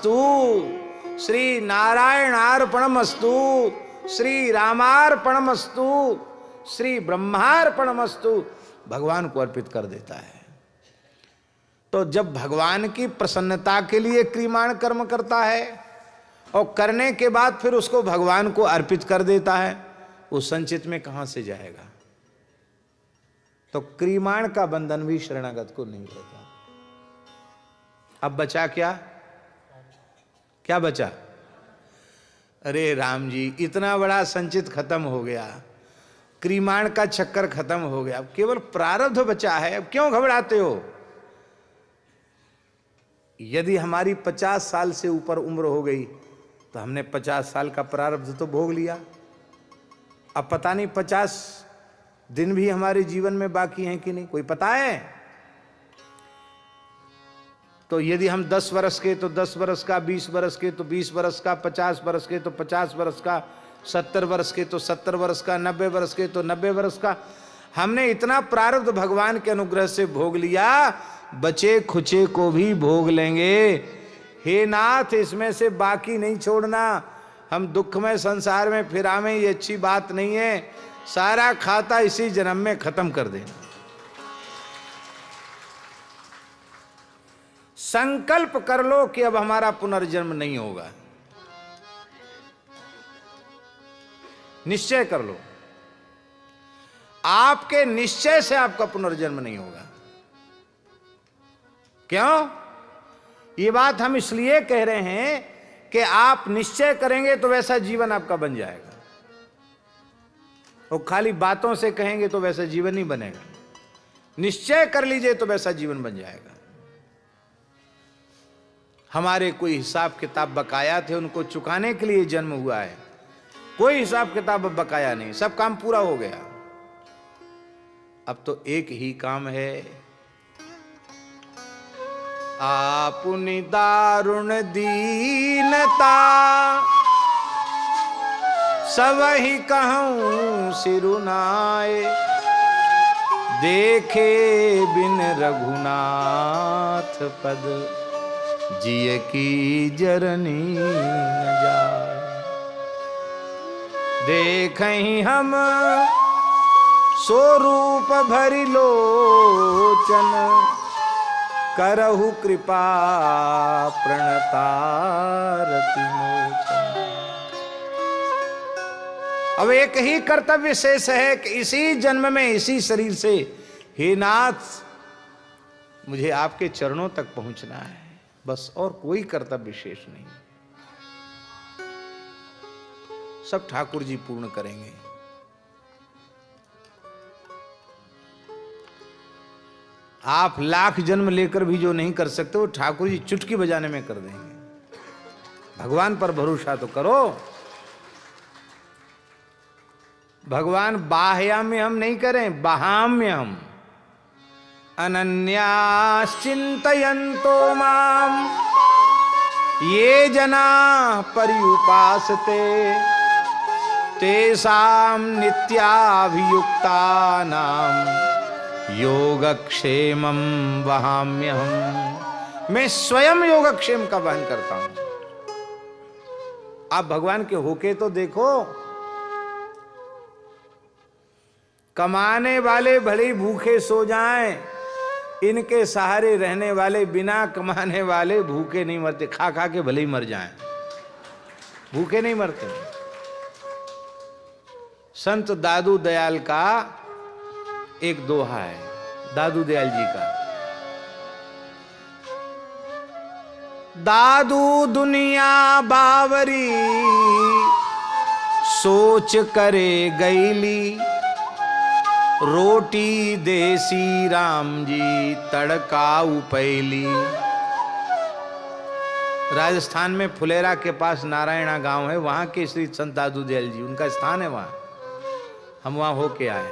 तू श्री नारायणार्पणमस्तु, श्री रामार्पणमस्तु, श्री ब्रह्मार्पणमस्तु भगवान को अर्पित कर देता है। तो जब भगवान की प्रसन्नता के लिए क्रियमाण कर्म करता है और करने के बाद फिर उसको भगवान को अर्पित कर देता है, वो संचित में कहां से जाएगा? तो क्रियमाण का बंधन भी शरणागत को नहीं रहता। अब बचा क्या? क्या बचा? अरे राम जी, इतना बड़ा संचित खत्म हो गया, क्रियमाण का चक्कर खत्म हो गया, अब केवल प्रारब्ध बचा है, अब क्यों घबराते हो? यदि हमारी 50 साल से ऊपर उम्र हो गई तो हमने 50 साल का प्रारब्ध तो भोग लिया, अब पता नहीं 50 दिन भी हमारे जीवन में बाकी हैं कि नहीं, कोई पता है? तो यदि हम 10 वर्ष के तो 10 वर्ष का, 20 वर्ष के तो 20 वर्ष का, 50 वर्ष के तो 50 वर्ष का, 70 वर्ष के तो 70 वर्ष का, 90 वर्ष के तो 90 वर्ष का, हमने इतना प्रारब्ध भगवान के अनुग्रह से भोग लिया, बचे खुचे को भी भोग लेंगे। हे नाथ, इसमें से बाकी नहीं छोड़ना। हम दुखमय संसार में फिरावें, ये अच्छी बात नहीं है। सारा खाता इसी जन्म में खत्म कर देना। संकल्प कर लो कि अब हमारा पुनर्जन्म नहीं होगा, निश्चय कर लो। आपके निश्चय से आपका पुनर्जन्म नहीं होगा। क्यों? ये बात हम इसलिए कह रहे हैं कि आप निश्चय करेंगे तो वैसा जीवन आपका बन जाएगा, और खाली बातों से कहेंगे तो वैसा जीवन नहीं बनेगा। निश्चय कर लीजिए तो वैसा जीवन बन जाएगा। हमारे कोई हिसाब किताब बकाया थे, उनको चुकाने के लिए जन्म हुआ है। कोई हिसाब किताब अब बकाया नहीं, सब काम पूरा हो गया। अब तो एक ही काम है, आपुनि दारुण दीनता सबहि कहूं सिरुनाए, देखे बिन रघुनाथ पद जिय की जरनी न जाए। देखहि हम स्वरूप भरि लोचन, करहु कृपा प्रणतारति मोचन। अब एक ही कर्तव्य शेष है कि इसी जन्म में इसी शरीर से, हे नाथ, मुझे आपके चरणों तक पहुंचना है, बस, और कोई कर्तव्य शेष नहीं। सब ठाकुर जी पूर्ण करेंगे। आप लाख जन्म लेकर भी जो नहीं कर सकते, वो ठाकुर जी चुटकी बजाने में कर देंगे। भगवान पर भरोसा तो करो। भगवान बाह्याम्य हम नहीं करें, बाहाम्य हम। अनन्याश्चिन्तयन्तो माम ये जना पर्युपासते, तेषां नित्याभियुक्तानां योगक्षेमं वहाम्यहम्। मैं स्वयं योगक्षेम का वहन करता हूं। आप भगवान के होके तो देखो। कमाने वाले भले ही भूखे सो जाएं, इनके सहारे रहने वाले बिना कमाने वाले भूखे नहीं मरते। खा खा के भले ही मर जाएं, भूखे नहीं मरते। संत दादू दयाल का एक दोहा है, दादू दयाल जी का। दादू दुनिया बावरी सोच करे गईली, रोटी देसी राम जी तड़का उपैली। राजस्थान में फुलेरा के पास नारायणा गांव है, वहां के श्री संत दादू दयाल जी, उनका स्थान है वहां। हम वहां होके आए।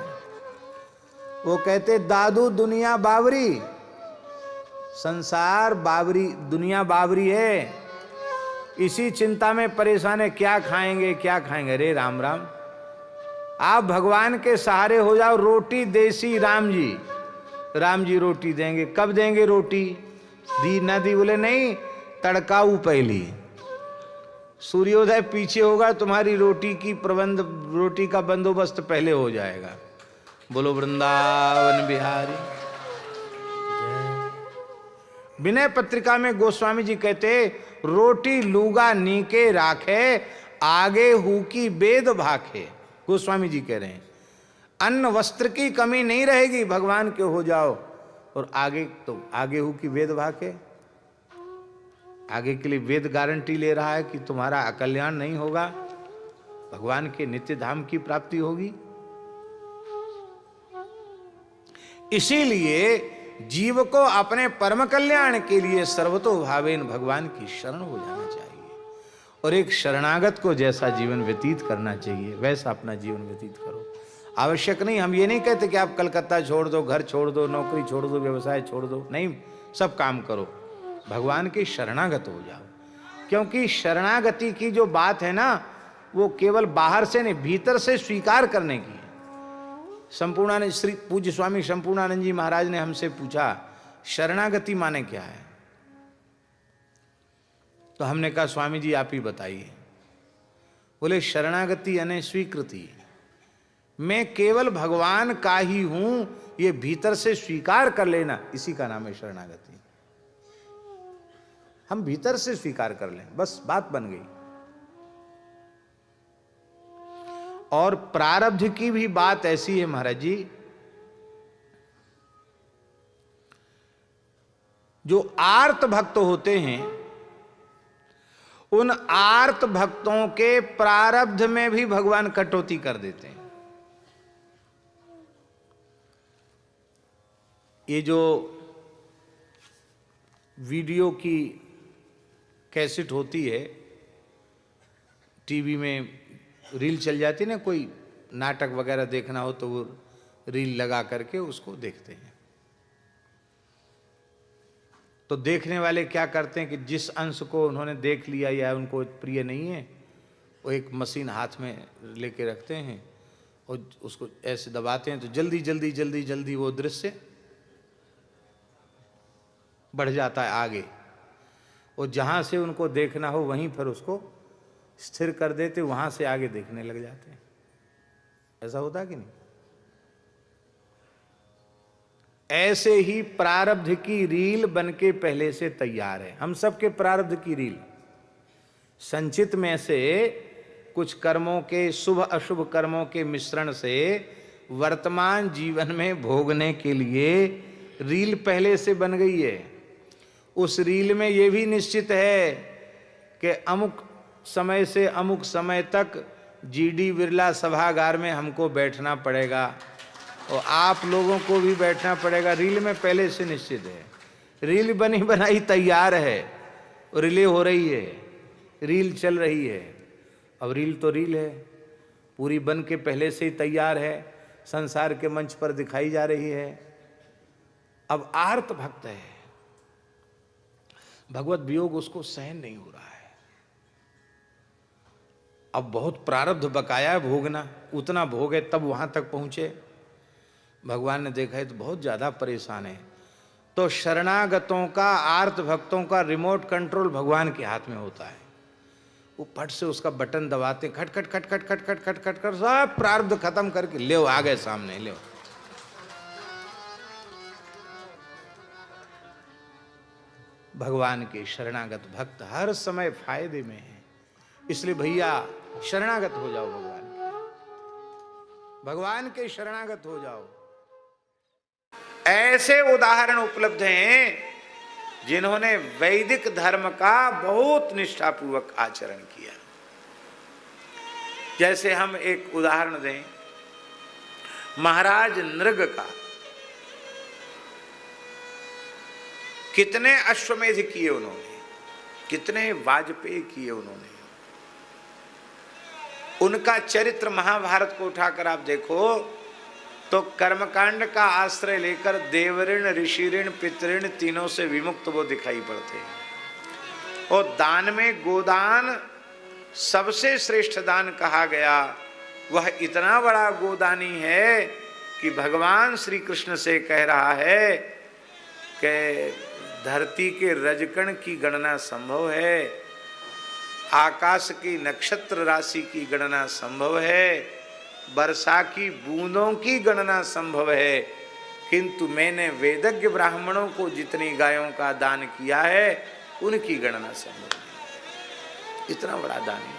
वो कहते, दादू दुनिया बावरी, संसार बावरी, दुनिया बावरी है, इसी चिंता में परेशान है, क्या खाएंगे क्या खाएंगे। अरे राम राम, आप भगवान के सहारे हो जाओ। रोटी देसी राम जी रोटी देंगे। कब देंगे रोटी? दी ना दी? बोले नहीं, तड़काऊ पहली। सूर्योदय पीछे होगा, तुम्हारी रोटी का बंदोबस्त पहले हो जाएगा। बोलो वृंदावन बिहारी। विनय पत्रिका में गोस्वामी जी कहते, रोटी लूगा नीके राखे, आगे हु की वेद भाखे। गोस्वामी जी कह रहे हैं अन्न वस्त्र की कमी नहीं रहेगी, भगवान के हो जाओ। और आगे तो आगे हु की वेद भाखे, आगे के लिए वेद गारंटी ले रहा है कि तुम्हारा अकल्याण नहीं होगा, भगवान के नित्य धाम की प्राप्ति होगी। इसीलिए जीव को अपने परम कल्याण के लिए सर्वतो भावेन भगवान की शरण हो जाना चाहिए। और एक शरणागत को जैसा जीवन व्यतीत करना चाहिए वैसा अपना जीवन व्यतीत करो। आवश्यक नहीं, हम ये नहीं कहते कि आप कलकत्ता छोड़ दो, घर छोड़ दो, नौकरी छोड़ दो, व्यवसाय छोड़ दो, नहीं, सब काम करो, भगवान के शरणागत हो जाओ। क्योंकि शरणागति की जो बात है ना, वो केवल बाहर से नहीं, भीतर से स्वीकार करने की है। संपूर्णानंद श्री पूज्य स्वामी संपूर्णानंद जी महाराज ने हमसे पूछा शरणागति माने क्या है, तो हमने कहा स्वामी जी आप ही बताइए। बोले शरणागति यानी स्वीकृति, मैं केवल भगवान का ही हूं, ये भीतर से स्वीकार कर लेना, इसी का नाम है शरणागति। हम भीतर से स्वीकार कर लें, बस बात बन गई। और प्रारब्ध की भी बात ऐसी है महाराज जी, जो आर्त भक्त होते हैं उन आर्त भक्तों के प्रारब्ध में भी भगवान कटौती कर देते हैं। ये जो वीडियो की कैसेट होती है, टीवी में रील चल जाती है ना, कोई नाटक वगैरह देखना हो तो वो रील लगा करके उसको देखते हैं। तो देखने वाले क्या करते हैं कि जिस अंश को उन्होंने देख लिया या उनको प्रिय नहीं है, वो एक मशीन हाथ में लेके रखते हैं और उसको ऐसे दबाते हैं तो जल्दी जल्दी जल्दी जल्दी वो दृश्य बढ़ जाता है आगे, और जहाँ से उनको देखना हो वहीं पर उसको स्थिर कर देते, वहाँ से आगे देखने लग जाते हैं। ऐसा होता कि नहीं? ऐसे ही प्रारब्ध की रील बनके पहले से तैयार है। हम सबके प्रारब्ध की रील संचित में से कुछ कर्मों के, शुभ अशुभ कर्मों के मिश्रण से वर्तमान जीवन में भोगने के लिए रील पहले से बन गई है। उस रील में यह भी निश्चित है कि अमुक समय से अमुक समय तक जीडी बिरला सभागार में हमको बैठना पड़ेगा और आप लोगों को भी बैठना पड़ेगा। रील में पहले से निश्चित है, रील बनी बनाई तैयार है, रिले हो रही है, रील चल रही है। अब रील तो रील है, पूरी बन के पहले से ही तैयार है, संसार के मंच पर दिखाई जा रही है। अब आर्त भक्त है, भगवत वियोग उसको सहन नहीं हो रहा है। अब बहुत प्रारब्ध बकाया है भोगना, उतना भोग है तब वहां तक पहुंचे। भगवान ने देखा है तो बहुत ज्यादा परेशान है। तो शरणागतों का, आर्त भक्तों का रिमोट कंट्रोल भगवान के हाथ में होता है। वो फट से उसका बटन दबाते, खट खट खट खट खट खट खट खट कर सब प्रारब्ध खत्म करके ले आ गए सामने, ले। भगवान के शरणागत भक्त हर समय फायदे में है। इसलिए भैया शरणागत हो जाओ, भगवान के शरणागत हो जाओ। ऐसे उदाहरण उपलब्ध हैं जिन्होंने वैदिक धर्म का बहुत निष्ठापूर्वक आचरण किया। जैसे हम एक उदाहरण दें महाराज नृग का। कितने अश्वमेध किए उन्होंने, कितने वाजपेय किए उन्होंने। उनका चरित्र महाभारत को उठाकर आप देखो तो कर्मकांड का आश्रय लेकर देवऋण, ऋषिऋण, पितृण तीनों से विमुक्त वो दिखाई पड़ते हैं। और दान में गोदान सबसे श्रेष्ठ दान कहा गया। वह इतना बड़ा गोदानी है कि भगवान श्री कृष्ण से कह रहा है कि धरती के रजकण की गणना संभव है, आकाश की नक्षत्र राशि की गणना संभव है, वर्षा की बूंदों की गणना संभव है, किंतु मैंने वेदज्ञ ब्राह्मणों को जितनी गायों का दान किया है उनकी गणना संभव नहीं। इतना बड़ा दानी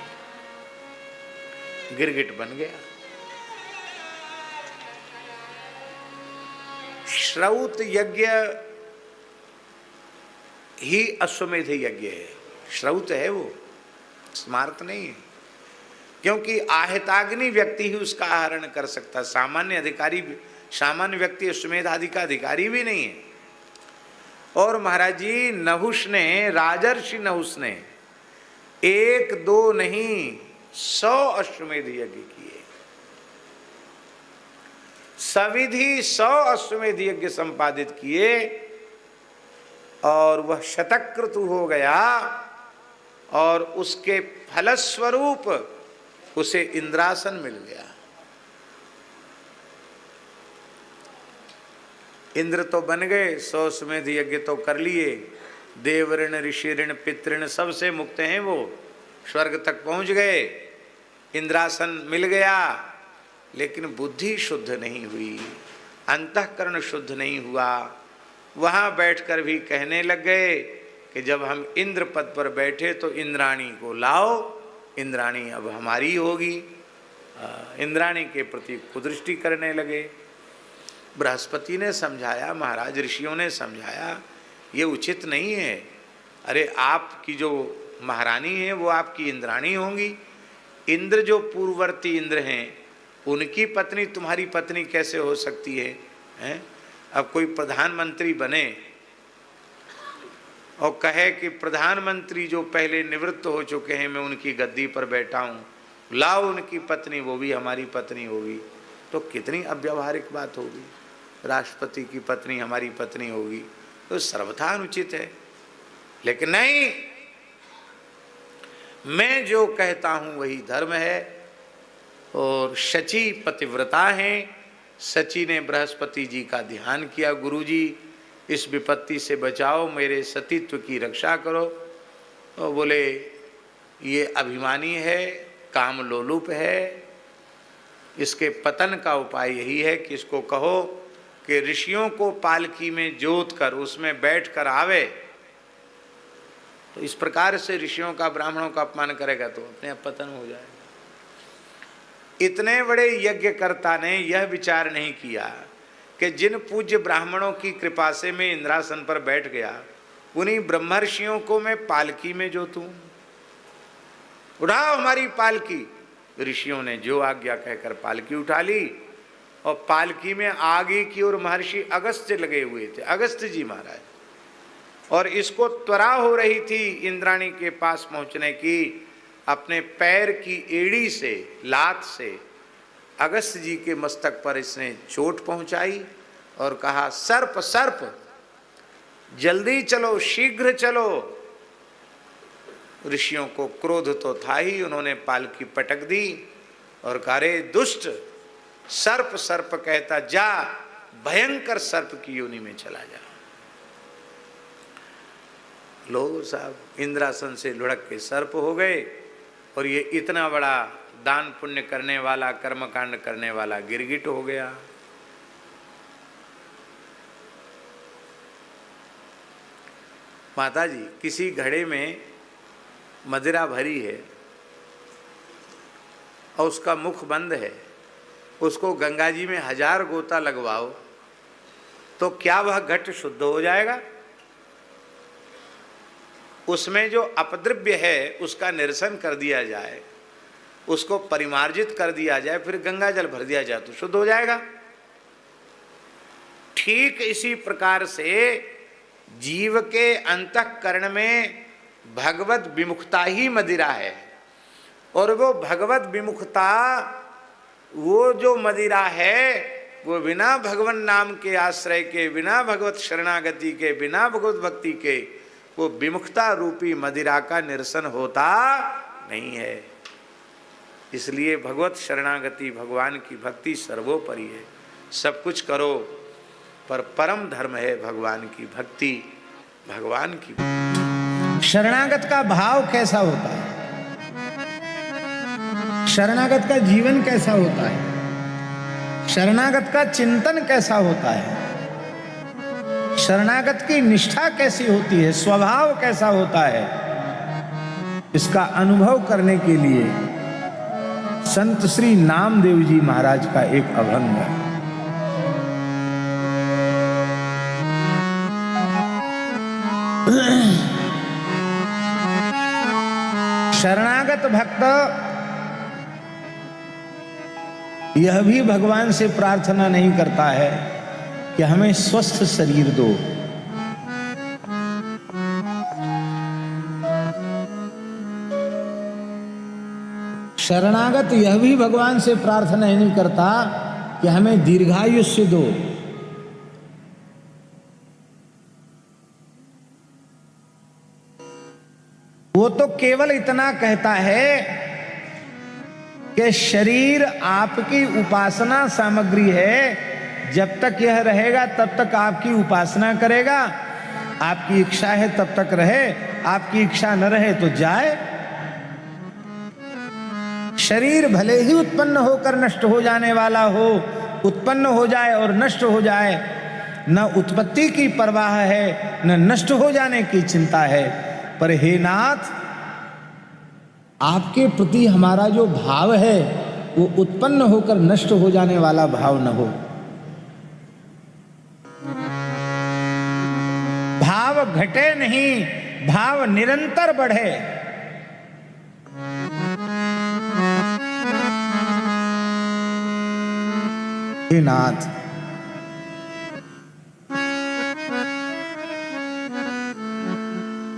गिरगिट बन गया। श्रौत यज्ञ ही अश्वमेध यज्ञ है। श्रौत है वो, स्मार्त नहीं है, क्योंकि आहिताग्नि व्यक्ति ही उसका आहरण कर सकता। सामान्य अधिकारी, सामान्य व्यक्ति अश्वमेध आदि का अधिकारी भी नहीं है। और महाराज जी नहुष ने, राजर्षि नहुष ने 1 2 नहीं 100 अश्वमेध यज्ञ किए। सविधि 100 अश्वमेध यज्ञ संपादित किए और वह शतक्रतु हो गया और उसके फलस्वरूप उसे इंद्रासन मिल गया। इंद्र तो बन गए, 100 अश्वमेध यज्ञ तो कर लिए, देव ऋण ऋषि ऋण पितृण सबसे मुक्त हैं, वो स्वर्ग तक पहुंच गए, इंद्रासन मिल गया। लेकिन बुद्धि शुद्ध नहीं हुई, अंतःकरण शुद्ध नहीं हुआ। वहां बैठकर भी कहने लग गए कि जब हम इंद्र पद पर बैठे तो इंद्राणी को लाओ, इंद्राणी अब हमारी होगी। इंद्राणी के प्रति कुदृष्टि करने लगे। बृहस्पति ने समझाया, महाराज ऋषियों ने समझाया, ये उचित नहीं है। अरे आपकी जो महारानी है वो आपकी इंद्राणी होंगी। इंद्र जो पूर्ववर्ती इंद्र हैं उनकी पत्नी तुम्हारी पत्नी कैसे हो सकती है, हैं? अब कोई प्रधानमंत्री बने और कहे कि प्रधानमंत्री जो पहले निवृत्त हो चुके हैं मैं उनकी गद्दी पर बैठा हूँ, लाओ उनकी पत्नी, वो भी हमारी पत्नी होगी, तो कितनी अव्यावहारिक बात होगी। राष्ट्रपति की पत्नी हमारी पत्नी होगी तो सर्वथा अनुचित है। लेकिन नहीं, मैं जो कहता हूं वही धर्म है। और शची पतिव्रता हैं। शची ने बृहस्पति जी का ध्यान किया, गुरुजी इस विपत्ति से बचाओ, मेरे सतीत्व की रक्षा करो। तो बोले ये अभिमानी है, काम लोलुप है, इसके पतन का उपाय यही है कि इसको कहो कि ऋषियों को पालकी में जोत कर उसमें बैठ कर आवे। तो इस प्रकार से ऋषियों का, ब्राह्मणों का अपमान करेगा तो अपने आप पतन हो जाएगा। इतने बड़े यज्ञकर्ता ने यह विचार नहीं किया कि जिन पूज्य ब्राह्मणों की कृपा से मैं इंद्रासन पर बैठ गया उन्हीं ब्रह्मर्षियों को मैं पालकी में जोतूं। उठाओ हमारी पालकी। ऋषियों ने जो आज्ञा कहकर पालकी उठा ली और पालकी में आगे की ओर महर्षि अगस्त्य लगे हुए थे, अगस्त्य जी महाराज। और इसको त्वरा हो रही थी इंद्राणी के पास पहुंचने की। अपने पैर की एड़ी से, लात से अगस्त्य जी के मस्तक पर इसने चोट पहुंचाई और कहा सर्प सर्प जल्दी चलो, शीघ्र चलो। ऋषियों को क्रोध तो था ही, उन्होंने पालकी पटक दी और कहा रे दुष्ट, सर्प सर्प कहता जा, भयंकर सर्प की योनि में चला जा। लोग साहब इंद्रासन से लुढ़क के सर्प हो गए और ये इतना बड़ा दान पुण्य करने वाला, कर्मकांड करने वाला गिरगिट हो गया। माता जी किसी घड़े में मदिरा भरी है और उसका मुख बंद है, उसको गंगा जी में 1000 गोता लगवाओ तो क्या वह घट शुद्ध हो जाएगा? उसमें जो अपद्रव्य है उसका निरसन कर दिया जाए, उसको परिमार्जित कर दिया जाए, फिर गंगा जल भर दिया जाए तो शुद्ध हो जाएगा। ठीक इसी प्रकार से जीव के अंतःकरण में भगवत विमुखता ही मदिरा है। और वो भगवत विमुखता, वो जो मदिरा है वो बिना भगवान नाम के आश्रय के, बिना भगवत शरणागति के, बिना भगवत भक्ति के वो विमुखता रूपी मदिरा का निरसन होता नहीं है। इसलिए भगवत शरणागति, भगवान की भक्ति सर्वोपरि है। सब कुछ करो पर परम धर्म है भगवान की भक्ति। भगवान की। शरणागत का भाव कैसा होता है, शरणागत का जीवन कैसा होता है, शरणागत का चिंतन कैसा होता है, शरणागत की निष्ठा कैसी होती है, स्वभाव कैसा होता है, इसका अनुभव करने के लिए संत श्री नामदेव जी महाराज का एक अभंग है। शरणागत भक्त यह भी भगवान से प्रार्थना नहीं करता है कि हमें स्वस्थ शरीर दो, शरणागत यह भी भगवान से प्रार्थना नहीं करता कि हमें दीर्घायुष्य दो। वो तो केवल इतना कहता है कि शरीर आपकी उपासना सामग्री है, जब तक यह रहेगा तब तक आपकी उपासना करेगा, आपकी इच्छा है तब तक रहे, आपकी इच्छा न रहे तो जाए। शरीर भले ही उत्पन्न होकर नष्ट हो जाने वाला हो, उत्पन्न हो जाए और नष्ट हो जाए, न उत्पत्ति की परवाह है न नष्ट हो जाने की चिंता है, पर हे नाथ आपके प्रति हमारा जो भाव है वो उत्पन्न होकर नष्ट हो जाने वाला भाव न हो। भाव घटे नहीं, भाव निरंतर बढ़े। हे नाथ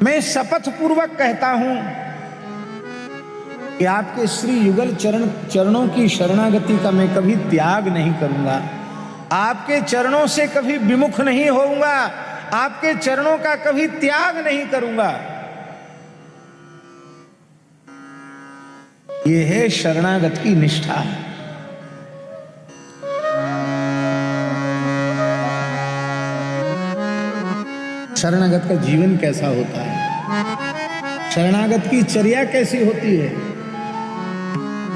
मैं शपथ पूर्वक कहता हूं कि आपके श्री युगल चरणों की शरणागति का मैं कभी त्याग नहीं करूंगा, आपके चरणों से कभी विमुख नहीं होऊंगा, आपके चरणों का कभी त्याग नहीं करूंगा। ये है शरणागत की निष्ठा। शरणागत का जीवन कैसा होता है, शरणागत की चर्या कैसी होती है।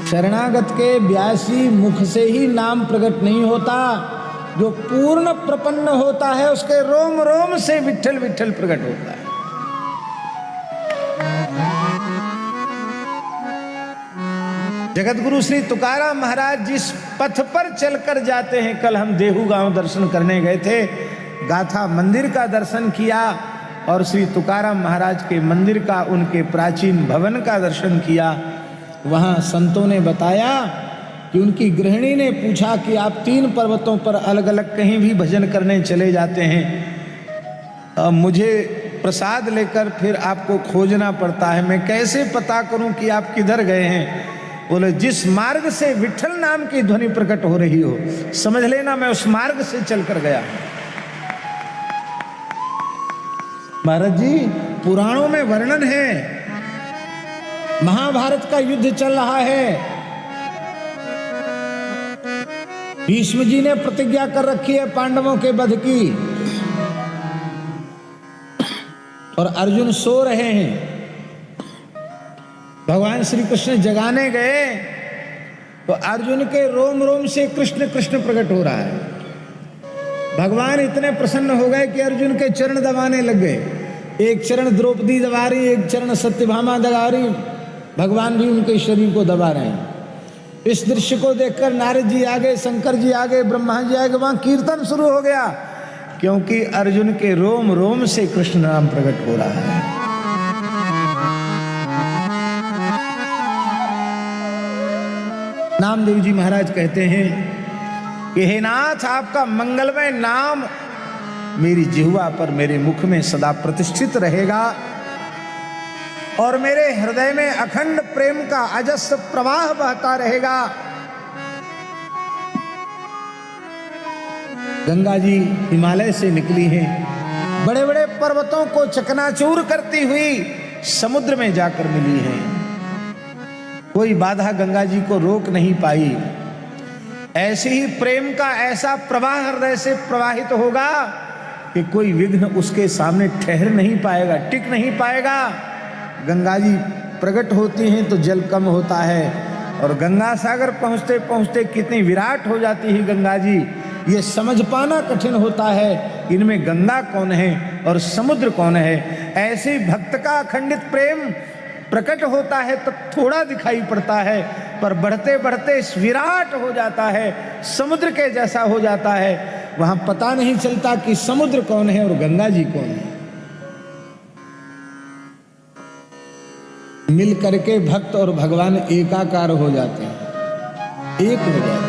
शरणागत के व्यासी मुख से ही नाम प्रकट नहीं होता, जो पूर्ण प्रपन्न होता है उसके रोम रोम से विठ्ठल विठ्ठल प्रकट होता है। जगत गुरु श्री तुकाराम महाराज जिस पथ पर चलकर जाते हैं, कल हम देहू गांव दर्शन करने गए थे, गाथा मंदिर का दर्शन किया और श्री तुकाराम महाराज के मंदिर का, उनके प्राचीन भवन का दर्शन किया। वहाँ संतों ने बताया कि उनकी गृहिणी ने पूछा कि आप 3 पर्वतों पर अलग अलग कहीं भी भजन करने चले जाते हैं, मुझे प्रसाद लेकर फिर आपको खोजना पड़ता है, मैं कैसे पता करूं कि आप किधर गए हैं। बोले जिस मार्ग से विठ्ठल नाम की ध्वनि प्रकट हो रही हो, समझ लेना मैं उस मार्ग से चलकर गया। महाराज जी पुराणों में वर्णन है, महाभारत का युद्ध चल रहा है, भीष्म जी ने प्रतिज्ञा कर रखी है पांडवों के वध की, और अर्जुन सो रहे हैं। भगवान श्री कृष्ण जगाने गए तो अर्जुन के रोम रोम से कृष्ण कृष्ण प्रकट हो रहा है। भगवान इतने प्रसन्न हो गए कि अर्जुन के चरण दबाने लग गए। एक चरण द्रौपदी दबा रही, एक चरण सत्यभामा दबा रही, भगवान भी उनके शरीर को दबा रहे हैं। इस दृश्य को देखकर नारद जी आगे, शंकर जी आगे, ब्रह्मा जी आगे, वहां कीर्तन शुरू हो गया, क्योंकि अर्जुन के रोम रोम से कृष्ण नाम प्रकट हो रहा है। नामदेव जी महाराज कहते हैं कि हे नाथ आपका मंगलमय नाम मेरी जिह्वा पर, मेरे मुख में सदा प्रतिष्ठित रहेगा और मेरे हृदय में अखंड प्रेम का अजस्र प्रवाह बहता रहेगा। गंगा जी हिमालय से निकली हैं, बड़े बड़े पर्वतों को चकनाचूर करती हुई समुद्र में जाकर मिली हैं। कोई बाधा गंगा जी को रोक नहीं पाई। ऐसे ही प्रेम का ऐसा प्रवाह हृदय से प्रवाहित होगा कि कोई विघ्न उसके सामने ठहर नहीं पाएगा, टिक नहीं पाएगा। गंगा जी प्रकट होती हैं तो जल कम होता है, और गंगा सागर पहुँचते पहुँचते कितनी विराट हो जाती है गंगा जी, ये समझ पाना कठिन होता है इनमें गंगा कौन है और समुद्र कौन है। ऐसे भक्त का अखंडित प्रेम प्रकट होता है तब थोड़ा दिखाई पड़ता है, पर बढ़ते बढ़ते विराट हो जाता है, समुद्र के जैसा हो जाता है। वहां पता नहीं चलता कि समुद्र कौन है और गंगा जी कौन है। मिल करके भक्त और भगवान एकाकार हो जाते हैं, एक हो जाते हैं।